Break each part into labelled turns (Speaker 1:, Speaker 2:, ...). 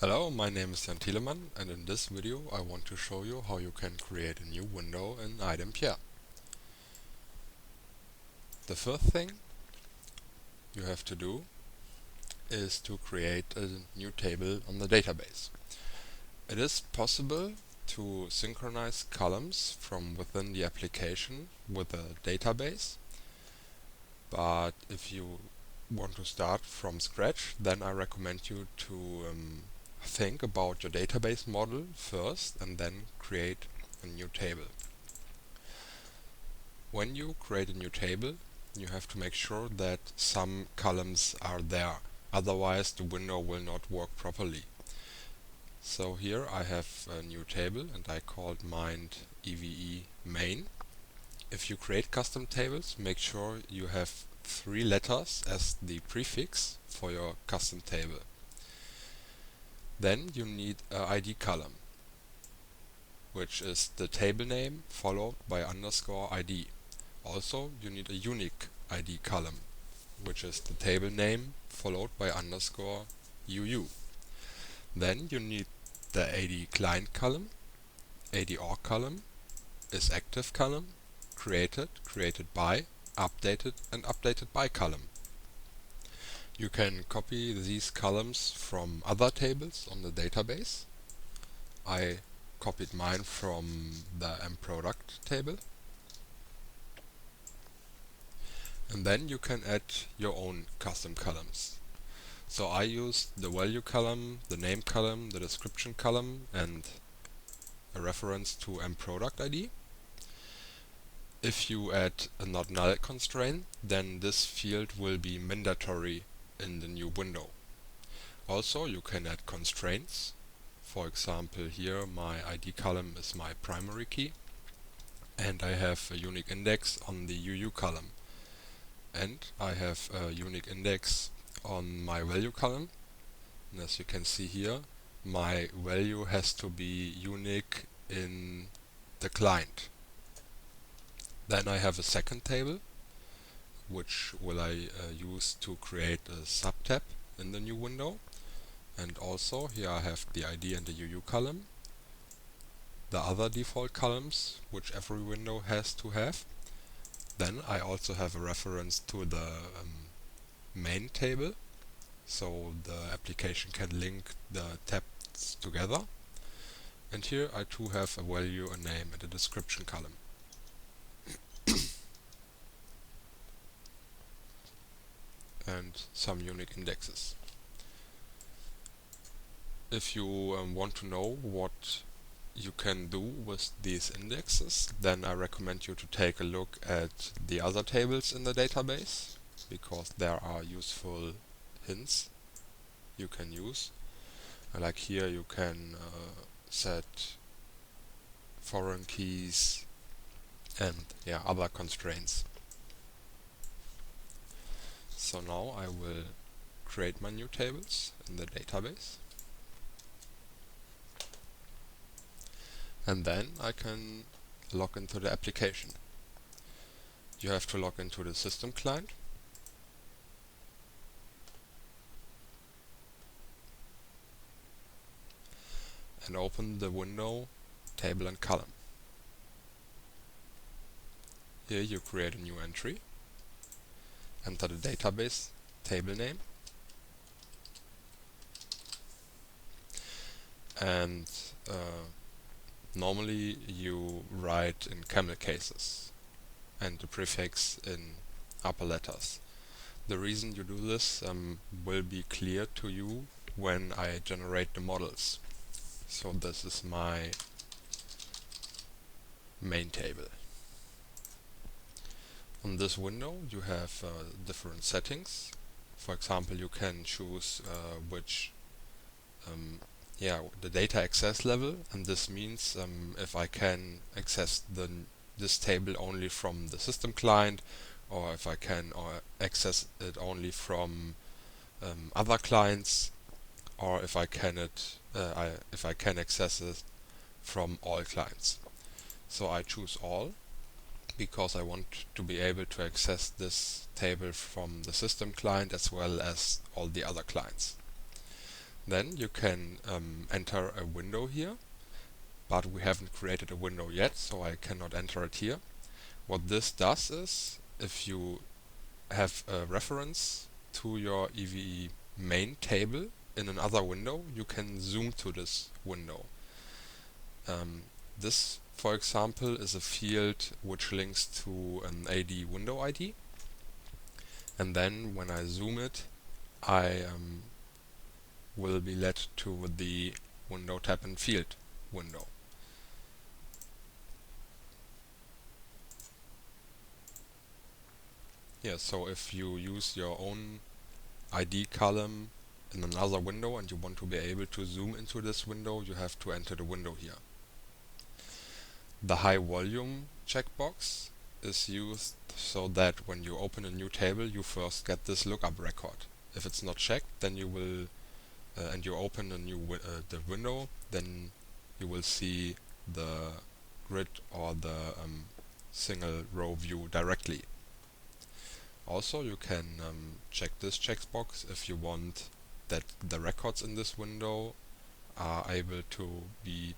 Speaker 1: Hello, my name is Jan Thielemann, and in this video I want to show you how you can create a new window in iDempiere. The first thing you have to do is to create a new table on the database. It is possible to synchronize columns from within the application with a database, but if you want to start from scratch, then I recommend you to think about your database model first and then create a new table. When you create a new table, you have to make sure that some columns are there, otherwise the window will not work properly. So here I have a new table and I called mine EVE main. If you create custom tables, make sure you have 3 letters as the prefix for your custom table. Then you need an ID column, which is the table name followed by underscore ID. Also, you need a unique ID column, which is the table name followed by underscore UU. Then you need the AD client column, AD org column, is active column, created, created by, updated and updated by column. You can copy these columns from other tables on the database. I copied mine from the mProduct table. And then you can add your own custom columns. So I used the value column, the name column, the description column, and a reference to mProduct ID. If you add a not null constraint, then this field will be mandatory in the new window. Also, you can add constraints. For example, here my ID column is my primary key, and I have a unique index on the UU column. And I have a unique index on my value column, and as you can see here, my value has to be unique in the client. Then I have a second table, which will I use to create a subtab in the new window. And also here I have the ID and the UU column, the other default columns which every window has to have. Then I also have a reference to the main table, so the application can link the tabs together. And here I too have a value, a name and a description column. And some unique indexes. If you want to know what you can do with these indexes, then I recommend you to take a look at the other tables in the database, because there are useful hints you can use. Like here you can set foreign keys and other constraints. So now I will create my new tables in the database. And then I can log into the application. You have to log into the system client. And open the window table and column. Here you create a new entry. Enter the database table name. And normally you write in camel cases and the prefix in upper letters. The reason you do this will be clear to you when I generate the models. So this is my main table. On this window you have different settings. For example, you can choose which the data access level, and this means if I can access this table only from the system client, or if I can access it only from other clients, or if I can access it from all clients. So I choose all, because I want to be able to access this table from the system client as well as all the other clients. Then you can enter a window here, but we haven't created a window yet, so I cannot enter it here. What this does is, if you have a reference to your EVE main table in another window, you can zoom to this window. This, for example, is a field which links to an AD window ID, and then when I zoom it, I will be led to the window tab and field window. Yeah, so if you use your own ID column in another window and you want to be able to zoom into this window, you have to enter the window here. The high volume checkbox is used so that when you open a new table, you first get this lookup record. If it's not checked, then you will, and you open a new the window, then you will see the grid or the single row view directly. Also, you can check this checkbox if you want that the records in this window are able to be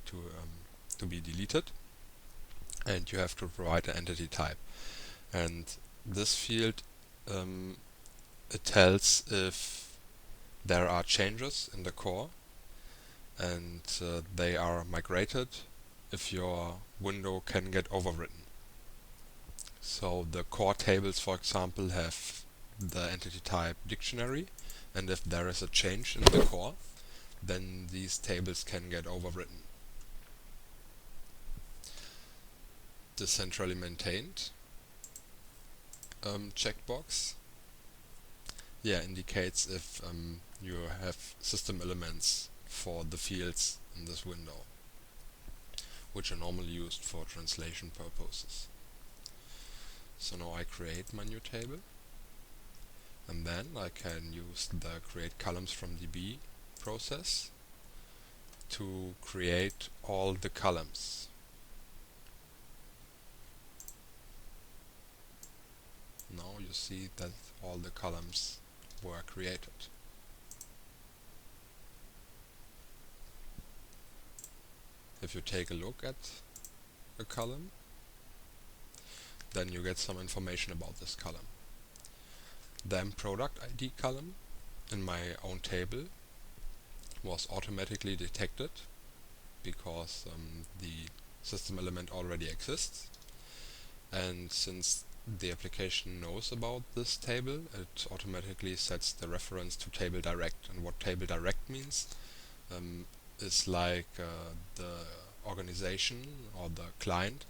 Speaker 1: deleted, and you have to provide an entity type. And this field it tells if there are changes in the core and they are migrated, if your window can get overwritten. So the core tables, for example, have the entity type dictionary, and if there is a change in the core, then these tables can get overwritten. The centrally maintained checkbox indicates if you have system elements for the fields in this window, which are normally used for translation purposes. So now I create my new table, and then I can use the create columns from DB process to create all the columns. Now you see that all the columns were created. If you take a look at a column, then you get some information about this column. The product ID column in my own table was automatically detected because the system element already exists, and since the application knows about this table, it automatically sets the reference to table direct. And what table direct means is like the organization or the client.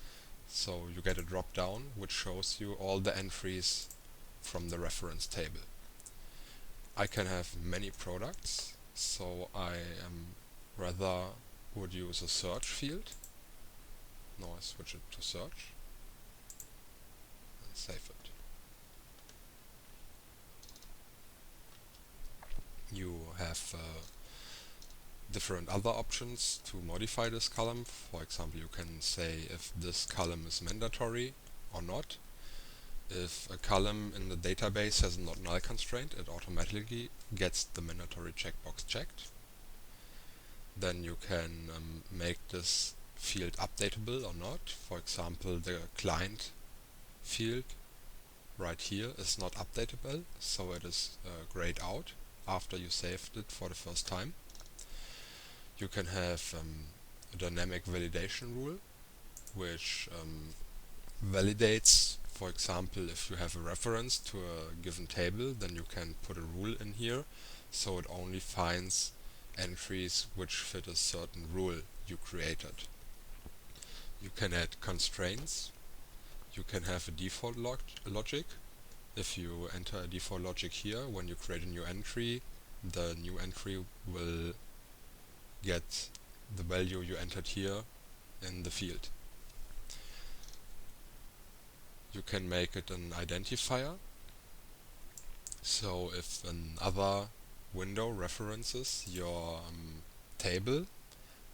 Speaker 1: So you get a drop down which shows you all the entries from the reference table. I can have many products, so I rather would use a search field. Now I switch it to search and save it. You have different other options to modify this column. For example, you can say if this column is mandatory or not. If a column in the database has a not null constraint, it automatically gets the mandatory checkbox checked. Then you can make this field updatable or not. For example, the client field right here is not updatable, so it is grayed out after you saved it for the first time. You can have a dynamic validation rule, which validates, for example, if you have a reference to a given table, then you can put a rule in here, so it only finds entries which fit a certain rule you created. You can add constraints. You can have a default logic. If you enter a default logic here, when you create a new entry, the new entry will get the value you entered here in the field. You can make it an identifier. So if another window references your table,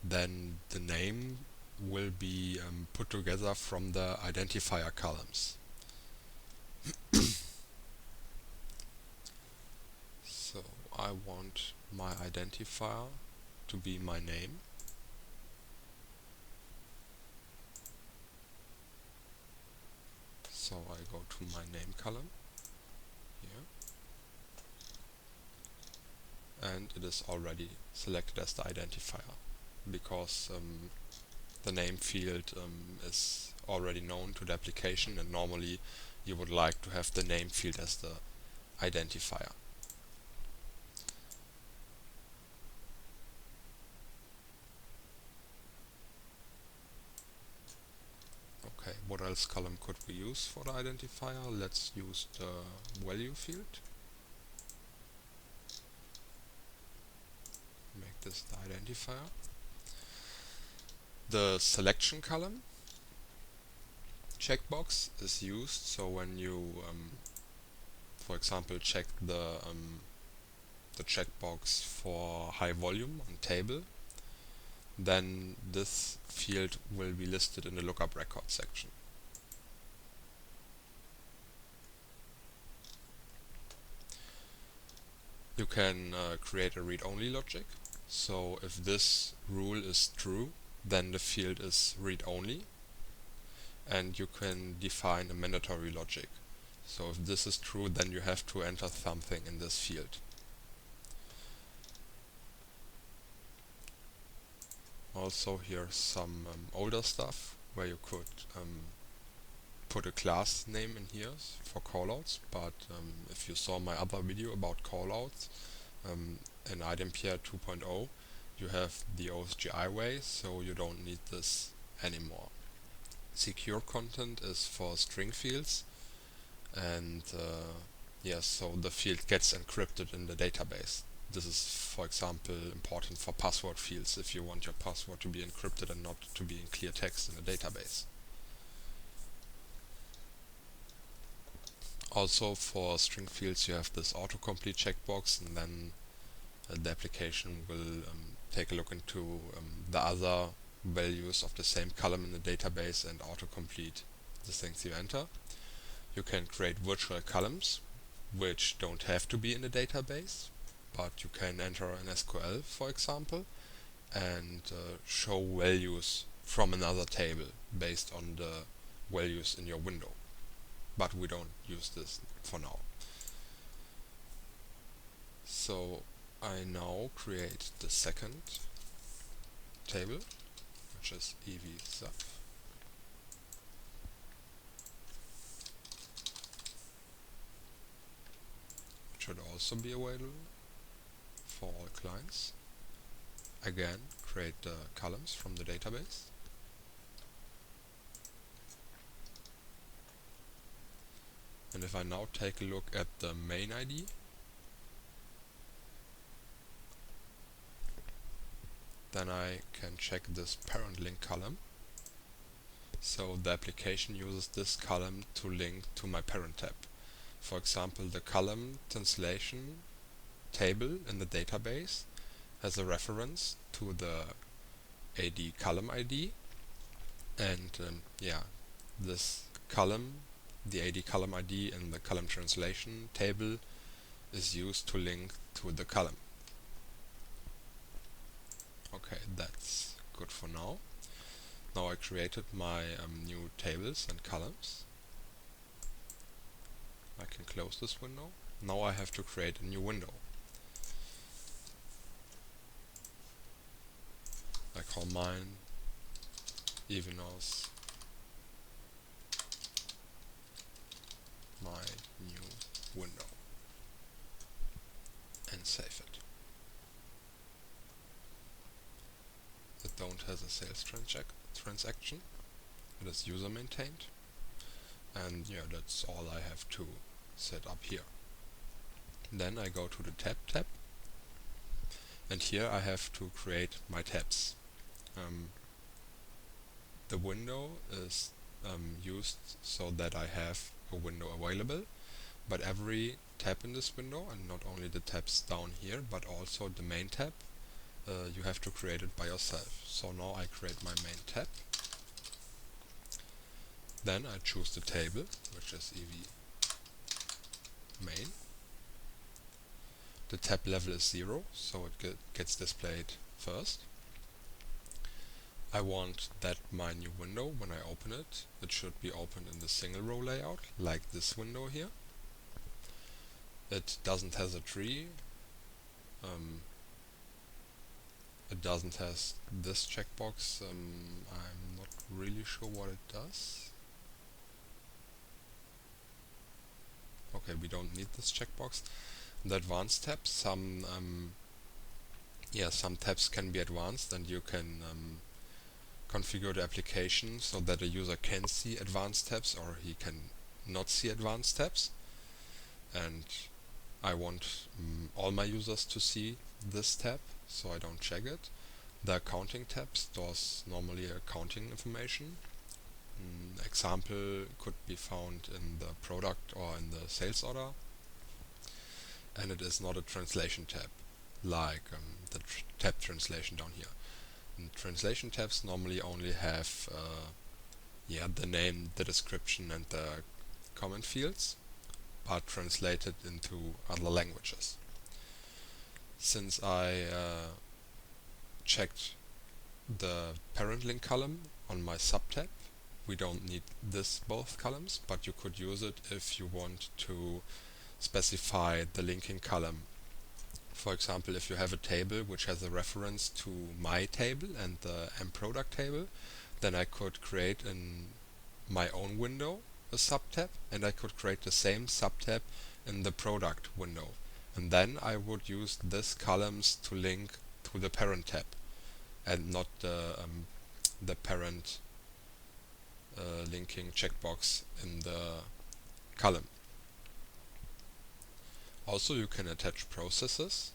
Speaker 1: then the name will be put together from the identifier columns. So I want my identifier to be my name. So I go to my name column here, and it is already selected as the identifier because the name field is already known to the application, and normally you would like to have the name field as the identifier. Okay, what else column could we use for the identifier? Let's use the value field. Make this the identifier. The selection column checkbox is used so when you, for example, check the checkbox for high volume on table, then this field will be listed in the lookup record section. You can create a read-only logic. So if this rule is true, then the field is read-only, and you can define a mandatory logic. So if this is true, then you have to enter something in this field. Also, here's some older stuff where you could put a class name in here for callouts, but if you saw my other video about callouts in iDempiere 2.0, you have the OSGI way, so you don't need this anymore. Secure content is for string fields, and yes, so the field gets encrypted in the database. This is, for example, important for password fields if you want your password to be encrypted and not to be in clear text in the database. Also, for string fields you have this autocomplete checkbox, and then the application will take a look into the other values of the same column in the database and autocomplete the things you enter. You can create virtual columns which don't have to be in the database, but you can enter an SQL, for example, and show values from another table based on the values in your window. But we don't use this for now. So I now create the second table, which is ev_sub. It should also be available for all clients. Again, create the columns from the database. And if I now take a look at the main ID, then I can check this parent link column. So the application uses this column to link to my parent tab. For example, the column translation table in the database has a reference to the AD column ID, and this column, the AD column ID in the column translation table, is used to link to the column. Okay, that's good for now. Now I created my new tables and columns. I can close this window. Now I have to create a new window. I call mine evenos my new window and save it. It don't has a sales transaction. It is user maintained, and yeah, that's all I have to set up here. Then I go to the tab, and here I have to create my tabs. The window is used so that I have a window available, but every tab in this window, and not only the tabs down here, but also the main tab, you have to create it by yourself. So now I create my main tab. Then I choose the table, which is ev main. the tab level is 0, so it gets displayed first. I want that my new window, when I open it, it should be opened in the single row layout, like this window here. It doesn't have a tree. It doesn't have this checkbox. I'm not really sure what it does. Okay, we don't need this checkbox. The advanced tabs, some tabs can be advanced, and you can configure the application so that a user can see advanced tabs or he can not see advanced tabs. And I want all my users to see this tab, so I don't check it. The accounting tab stores normally accounting information. Example could be found in the product or in the sales order. And it is not a translation tab, like the tab translation down here. And translation tabs normally only have the name, the description and the comment fields, but translated into other languages. Since I checked the parent link column on my subtab, we don't need both columns, but you could use it if you want to specify the linking column. For example, if you have a table which has a reference to my table and the mProduct table, then I could create in my own window a subtab, and I could create the same subtab in the product window. And then I would use these columns to link to the parent tab, and not the parent linking checkbox in the column. Also, you can attach processes.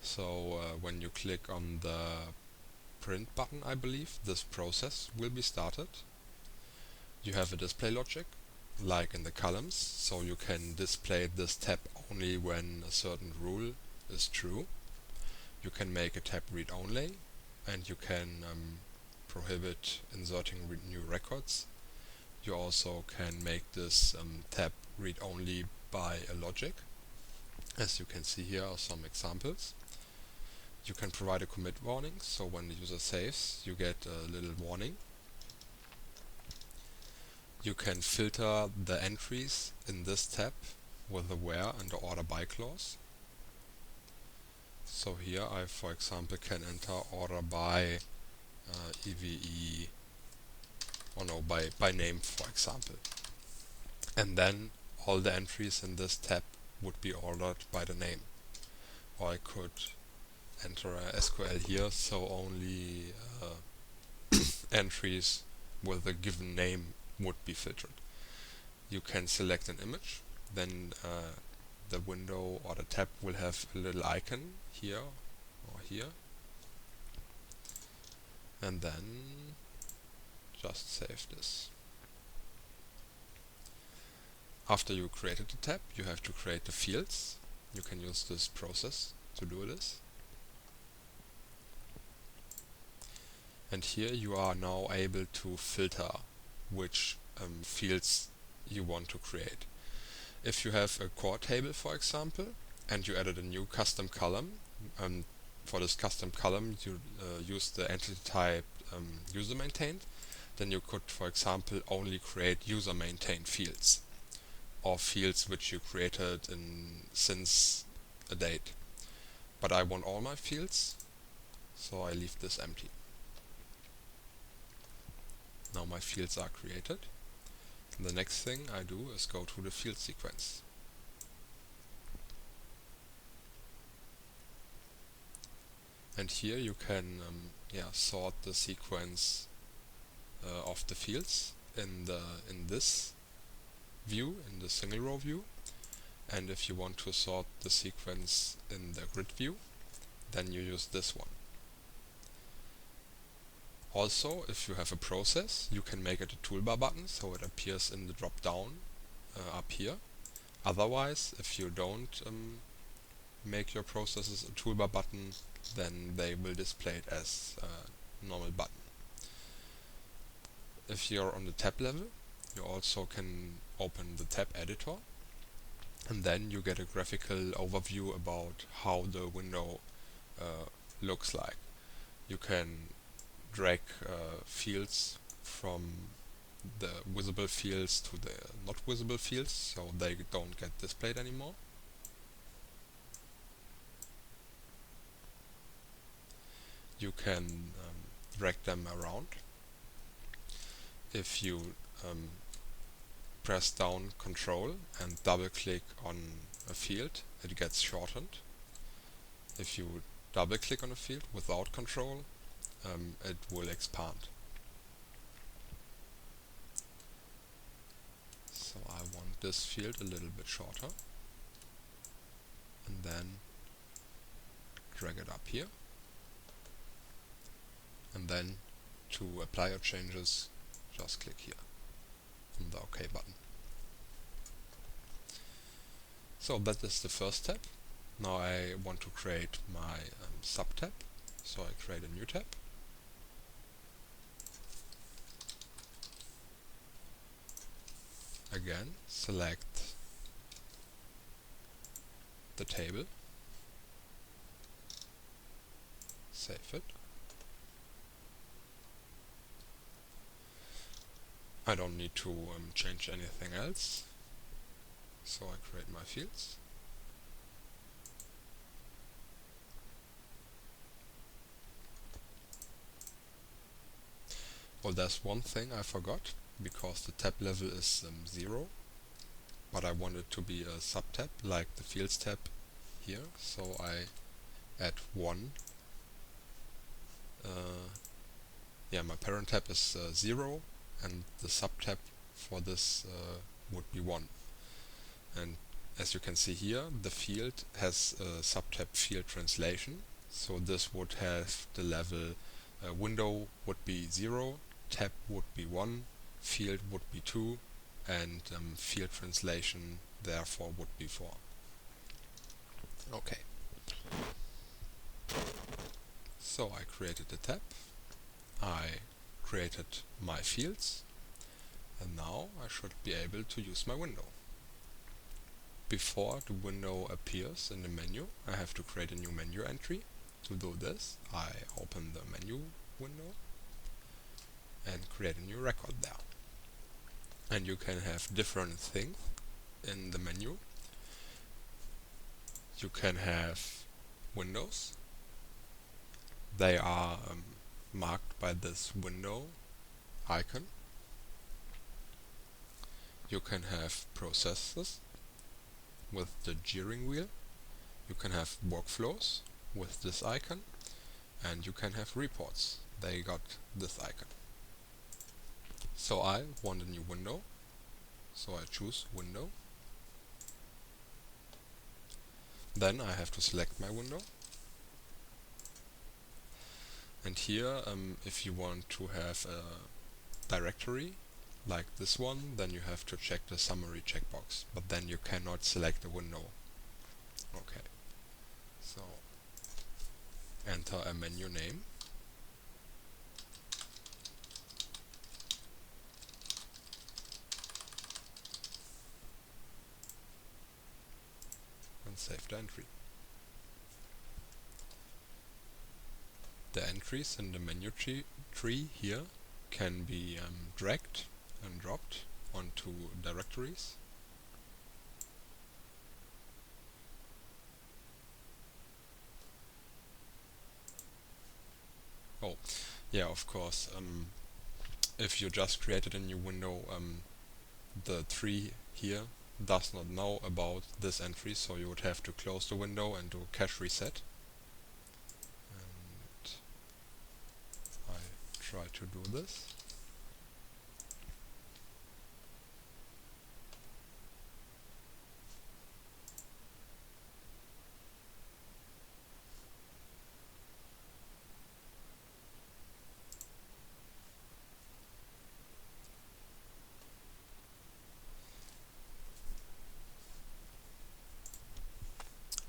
Speaker 1: So when you click on the print button, I believe, this process will be started. You have a display logic, like in the columns, so you can display this tab only when a certain rule is true. You can make a tab read-only, and you can prohibit inserting new records. You also can make this tab read-only by a logic. As you can see, here are some examples. You can provide a commit warning, so when the user saves, you get a little warning. You can filter the entries in this tab with the where and the order by clause. So here I, for example, can enter order by EVE, by name, for example. And then all the entries in this tab would be ordered by the name. Or I could enter a SQL here, so only entries with a given name would be filtered. You can select an image, then the window or the tab will have a little icon here or here, and then just save this. After you created the tab, you have to create the fields. You can use this process to do this. And here you are now able to filter which fields you want to create. If you have a core table, for example, and you added a new custom column, for this custom column you use the entity type user maintained, then you could, for example, only create user maintained fields, or fields which you created since a date. But I want all my fields, so I leave this empty. Now my fields are created. The next thing I do is go to the field sequence. And here you can sort the sequence of the fields in this view, in the single row view. And if you want to sort the sequence in the grid view, then you use this one. Also, if you have a process, you can make it a toolbar button, so it appears in the drop down up here. Otherwise, if you don't make your processes a toolbar button, then they will display it as a normal button. If you're on the tab level, you also can open the tab editor, and then you get a graphical overview about how the window uh, looks like. You can drag fields from the visible fields to the not visible fields, so they don't get displayed anymore. You can drag them around. If you press down Control and double click on a field, it gets shortened. If you double click on a field without Control, it will expand. So I want this field a little bit shorter, and then drag it up here, and then to apply your changes, just click here on the OK button. So that is the first tab. Now I want to create my sub-tab, so I create a new tab. Again, select the table, save it. I don't need to change anything else, so I create my fields. Well, there's one thing I forgot, because the tab level is 0, but I want it to be a sub-tab, like the Fields tab here, so I add 1. Yeah, my parent tab is 0, and the sub-tab for this would be 1. And as you can see here, the field has a sub-tab field translation, so this would have the level window would be 0, tab would be 1, field would be 2, and field translation therefore would be 4. Okay. So I created the tab, I created my fields, and now I should be able to use my window. Before the window appears in the menu, I have to create a new menu entry. To do this, I open the menu window and create a new record there. And you can have different things in the menu. You can have windows. They are marked by this window icon. You can have processes with the gearing wheel. You can have workflows with this icon, and you can have reports. They got this icon. So I want a new window, so I choose window. Then I have to select my window. And here, if you want to have a directory like this one, then you have to check the summary checkbox, but then you cannot select the window. Okay, so enter a menu name. And save the entry. The entries in the menu tree here can be dragged and dropped onto directories. Oh, yeah, of course. If you just created a new window, the tree here does not know about this entry, so you would have to close the window and do a cache reset. And I try to do this.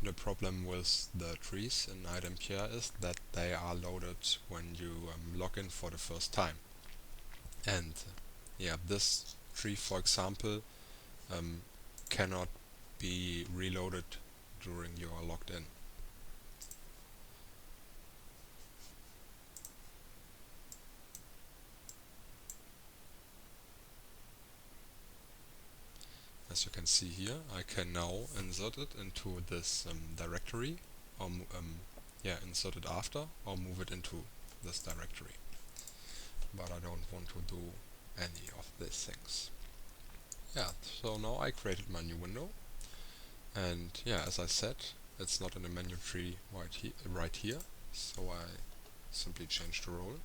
Speaker 1: The problem with the trees in iDempiere is that they are loaded when you log in for the first time. And yeah, this tree, for example, cannot be reloaded during you are logged in. As you can see here, I can now insert it into this directory, or insert it after, or move it into this directory. But I don't want to do any of these things. Yeah, so now I created my new window, and yeah, as I said, it's not in the menu tree right here, so I simply change the role,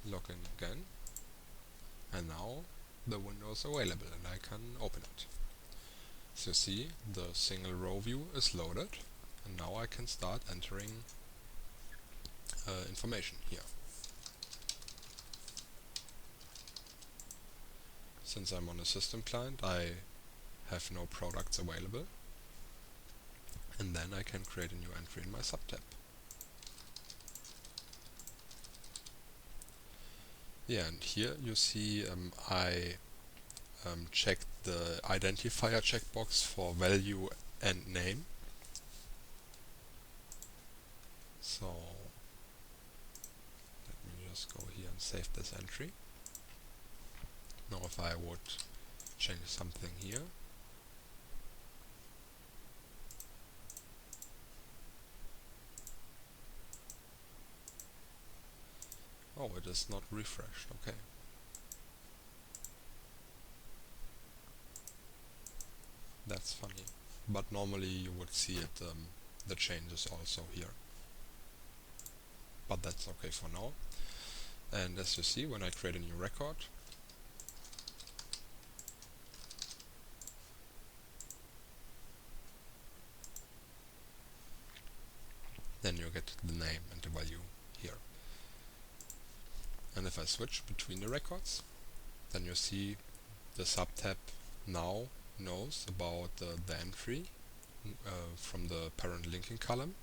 Speaker 1: log in again, and now the window is available and I can open it. So you see, the single row view is loaded, and now I can start entering information here. Since I'm on a system client, I have no products available, and then I can create a new entry in my subtab. Yeah, and here you see I checked the identifier checkbox for value and name. So let me just go here and save this entry. Now if I would change something here, oh, it is not refreshed, okay. That's funny, but normally you would see it, the changes also here. But that's okay for now. And as you see, when I create a new record, then you get the name and the value here. And if I switch between the records, then you see the subtab now knows about the entry from the parent linking column,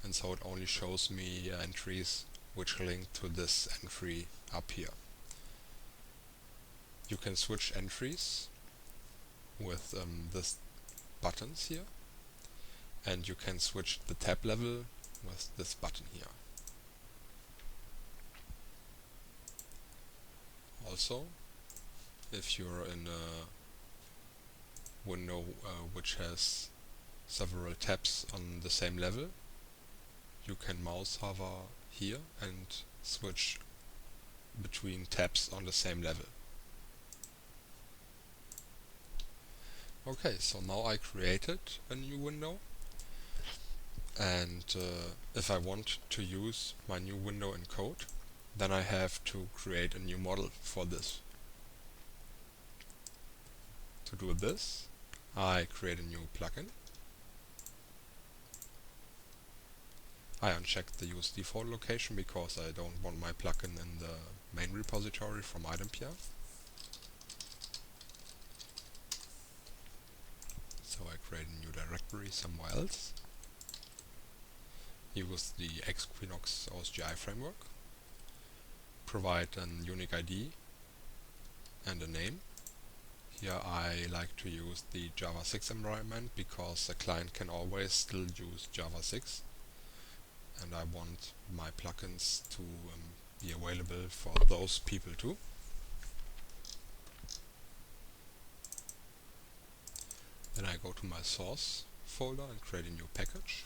Speaker 1: and so it only shows me entries which link to this entry up here. You can switch entries with this buttons here, and you can switch the tab level with this button here. Also, if you're in a window which has several tabs on the same level, you can mouse hover here and switch between tabs on the same level. Okay, so now I created a new window, and if I want to use my new window in code, then I have to create a new model for this. To do this, I create a new plugin. I uncheck the use default location because I don't want my plugin in the main repository from iDempiere. So I create a new directory somewhere else. Use the Xquinox OSGI framework. Provide an unique ID and a name. Here I like to use the Java 6 environment because the client can always still use Java 6, and I want my plugins to be available for those people too. Then I go to my source folder and create a new package.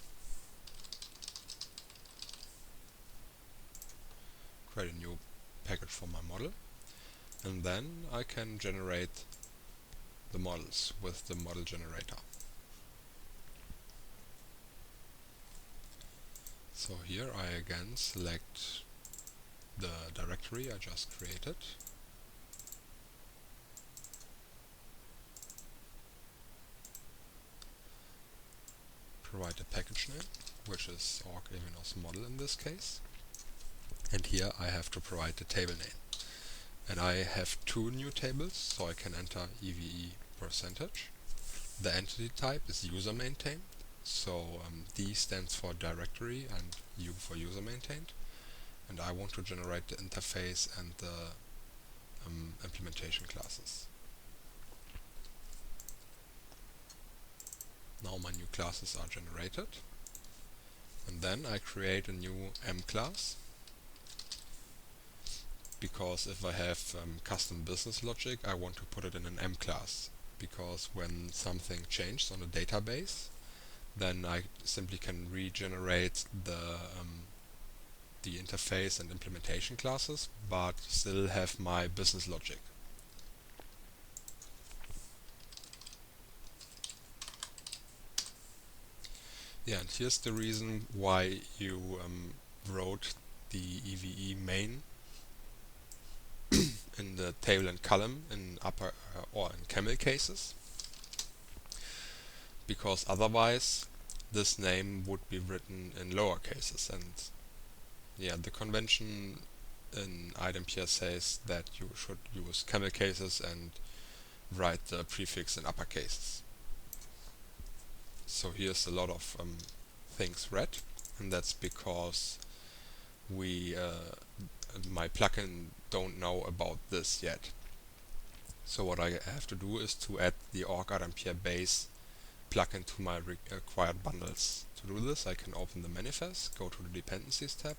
Speaker 1: Create a new package for my model, and then I can generate the models with the model generator. So here I again select the directory I just created. Provide a package name, which is org-evenos model in this case. And here I have to provide the table name. And I have two new tables, so I can enter EVE percentage. The entity type is user maintained, so D stands for directory and U for user maintained. And I want to generate the interface and the implementation classes. Now my new classes are generated, and then I create a new M class, because if I have custom business logic, I want to put it in an M class, because when something changes on a database, then I simply can regenerate the interface and implementation classes, but still have my business logic. Yeah, and here's the reason why you wrote the EVE main in the table and column in upper or in camel cases, because otherwise this name would be written in lower cases, and yeah, the convention in iDempiere says that you should use camel cases and write the prefix in upper cases. So here's a lot of things red, and that's because my plugin don't know about this yet. So what I have to do is to add the org iDempiere base plugin to my required bundles. To do this, I can open the manifest, go to the dependencies tab,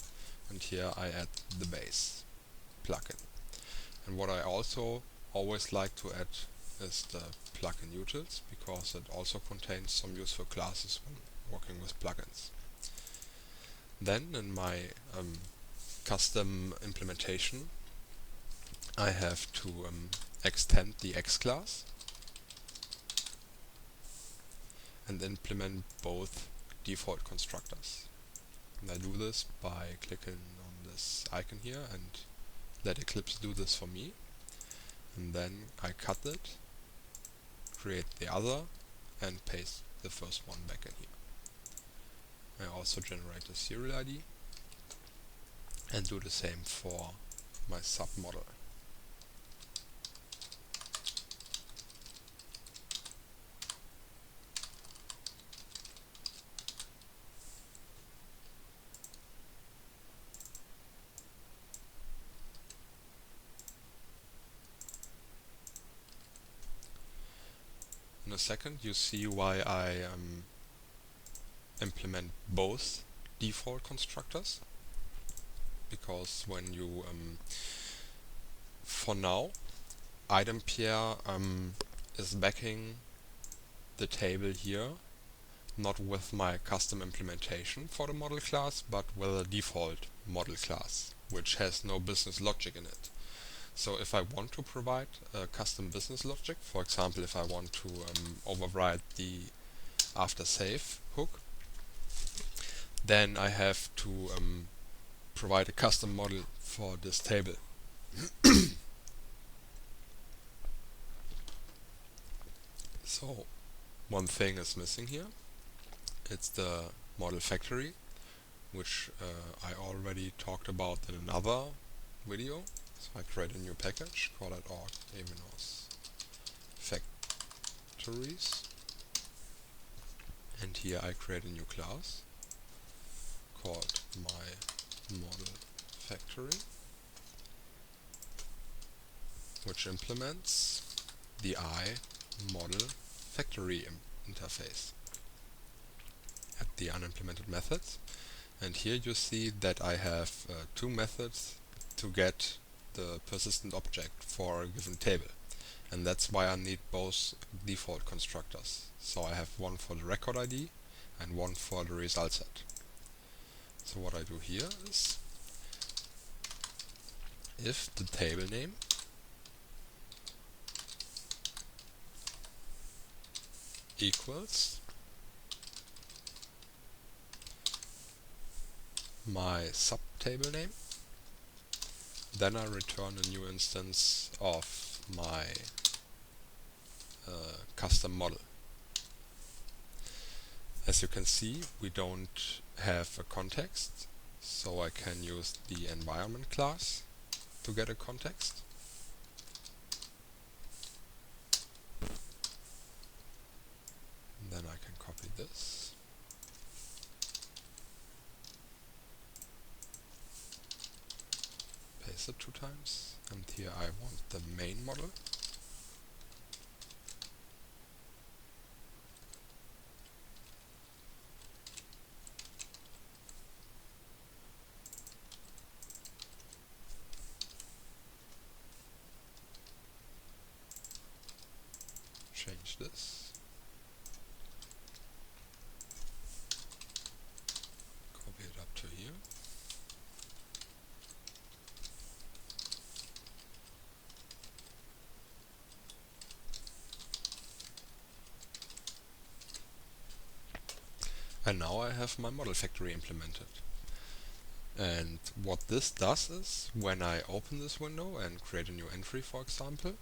Speaker 1: and here I add the base plugin. And what I also always like to add is the plugin utils, because it also contains some useful classes when working with plugins. Then in my custom implementation, I have to extend the X class and implement both default constructors. And I do this by clicking on this icon here and let Eclipse do this for me. And then I cut it, create the other, and paste the first one back in here. I also generate a serial ID and do the same for my submodel. In a second you see why I implement both default constructors, because when you for now iDempiere is backing the table here not with my custom implementation for the model class, but with a default model class which has no business logic in it. So if I want to provide a custom business logic, for example if I want to override the after save hook, then I have to provide a custom model for this table. So one thing is missing here. It's the model factory, which I already talked about in another video. So I create a new package, call it org evenos factories, and here I create a new class called my model factory, which implements the model factory interface at the unimplemented methods. And here you see that I have two methods to get the persistent object for a given table, and that's why I need both default constructors. So I have one for the record ID and one for the result set. So what I do here is, if the table name equals my subtable name, then I return a new instance of my custom model. As you can see, we don't have a context, so I can use the environment class to get a context. And then I can copy this, paste it 2 times, and here I want the main model. And now I have my model factory implemented. And what this does is, when I open this window and create a new entry, for example,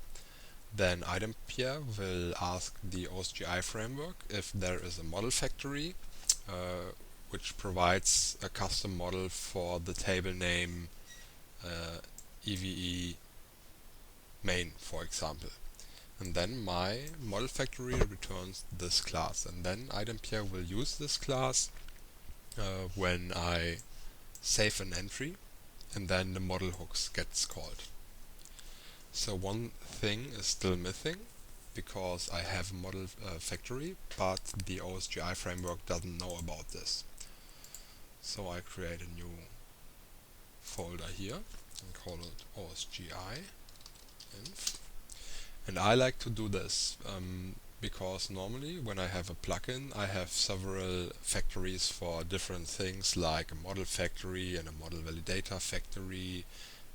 Speaker 1: then iDempiere will ask the OSGI framework if there is a model factory which provides a custom model for the table name EVE main, for example. And then my model factory returns this class, and then iDempiere will use this class when I save an entry, and then the model hooks gets called. So one thing is still missing, because I have a model factory, but the OSGI framework doesn't know about this. So I create a new folder here and call it OSGI inf. And I like to do this because normally when I have a plugin, I have several factories for different things, like a model factory and a model validator factory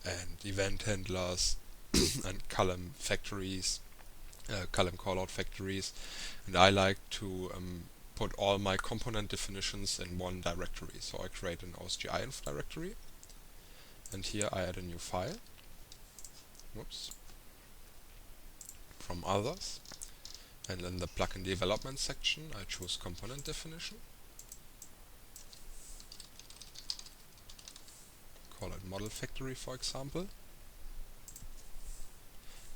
Speaker 1: and event handlers and column factories, column callout factories, and I like to put all my component definitions in one directory. So I create an OSGI inf directory, and here I add a new file. Whoops. From others, and in the plugin development section I choose component definition, call it model factory, for example,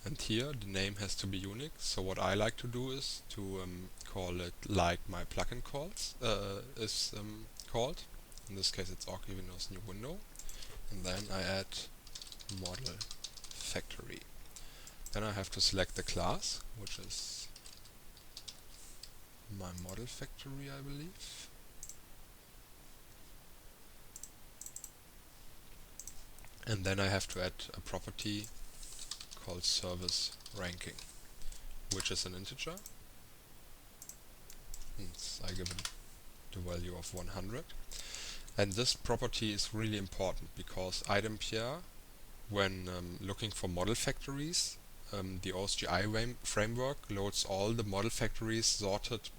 Speaker 1: and here the name has to be unique. So what I like to do is to call it like my plugin calls is called. In this case it's org Windows new window, and then I add model factory. Then I have to select the class, which is my model factory, I believe. And then I have to add a property called service ranking, which is an integer. And I give it the value of 100. And this property is really important because iDempiere, when looking for model factories, the OSGI framework loads all the model factories sorted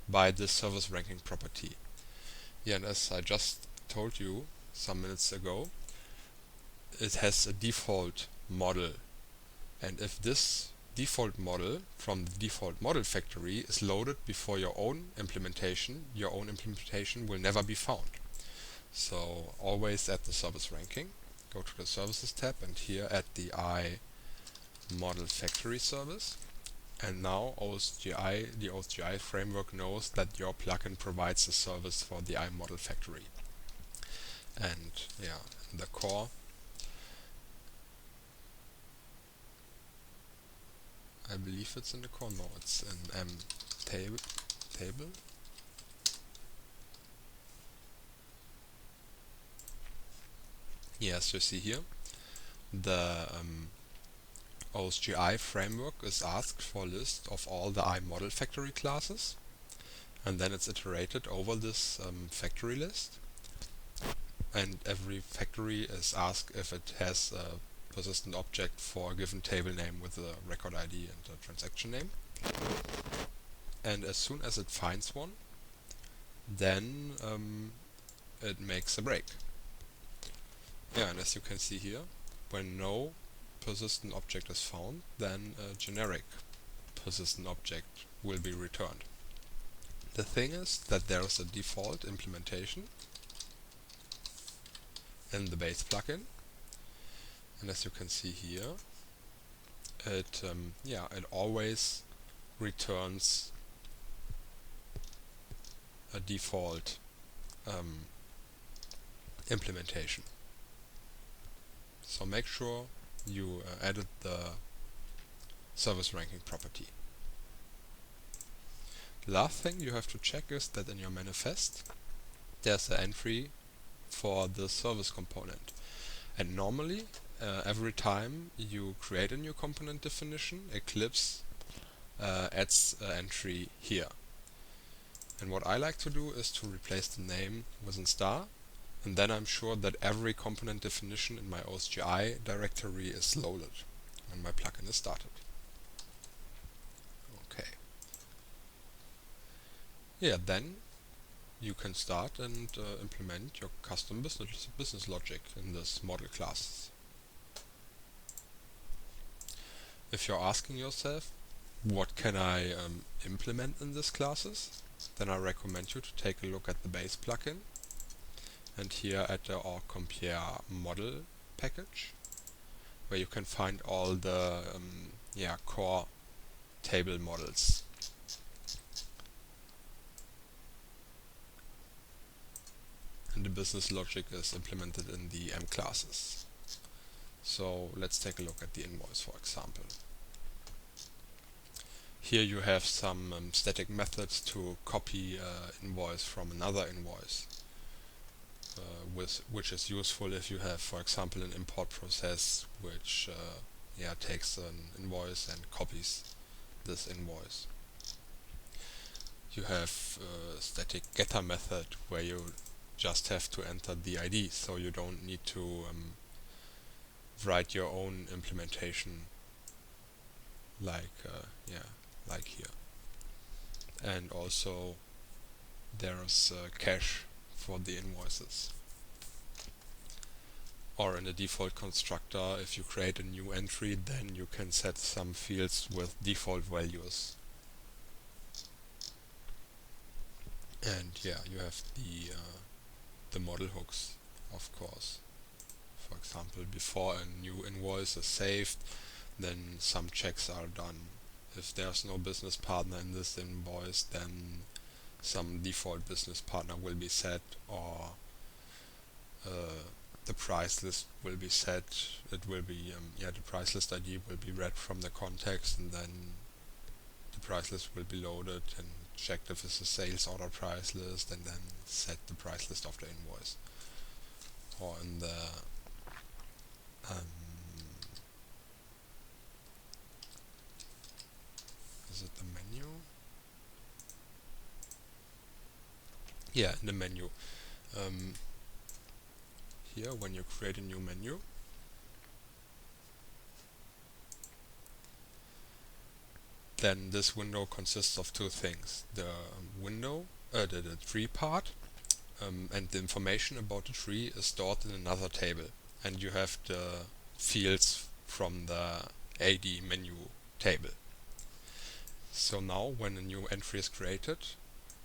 Speaker 1: by this service ranking property. Yeah, and as I just told you some minutes ago, it has a default model, and if this default model from the default model factory is loaded before your own implementation will never be found. So always add the service ranking, go to the services tab, and here add the model factory service. And now the OSGI framework knows that your plugin provides a service for the model factory. And yeah, in the core, I believe it's in the core. No, it's in table. Yes, you see here, the OSGI framework is asked for a list of all the model factory classes, and then it's iterated over this factory list, and every factory is asked if it has a persistent object for a given table name with a record ID and a transaction name. And as soon as it finds one, then it makes a break. Yeah, and as you can see here, when no persistent object is found, then a generic persistent object will be returned. The thing is that there is a default implementation in the base plugin, and as you can see here, it always returns a default implementation. So make sure you added the service ranking property. The last thing you have to check is that in your manifest there's an entry for the service component, and normally every time you create a new component definition, Eclipse adds an entry here. And what I like to do is to replace the name with a star, and then I'm sure that every component definition in my OSGI directory is loaded and my plugin is started. Okay. Yeah, then you can start and implement your custom business logic in this model classes. If you're asking yourself, what can I implement in these classes, then I recommend you to take a look at the base plugin and here at the iDempiere model package, where you can find all the core table models. And the business logic is implemented in the M classes. So let's take a look at the invoice, for example. Here you have some static methods to copy invoice from another invoice, which is useful if you have, for example, an import process which takes an invoice and copies this invoice. You have a static getter method where you just have to enter the ID, so you don't need to write your own implementation like here. And also there's a cache for the invoices. Or in the default constructor, if you create a new entry, then you can set some fields with default values. And you have the model hooks, of course. For example, before a new invoice is saved, then some checks are done. If there's no business partner in this invoice, then some default business partner will be set, or the price list will be set. It will be the price list ID will be read from the context, and then the price list will be loaded and checked if it's a sales order price list, and then set the price list of the invoice. Or in the is it the menu? Yeah, in the menu. Here, when you create a new menu, then this window consists of two things: the the tree part, and the information about the tree is stored in another table, and you have the fields from the AD menu table. So now, when a new entry is created,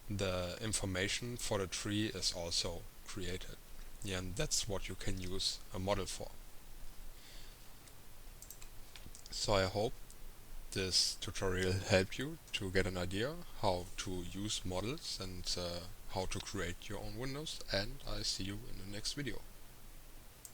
Speaker 1: the information for the tree is also created. Yeah, and that's what you can use a model for. So I hope this tutorial helped you to get an idea how to use models and how to create your own windows, and I see you in the next video.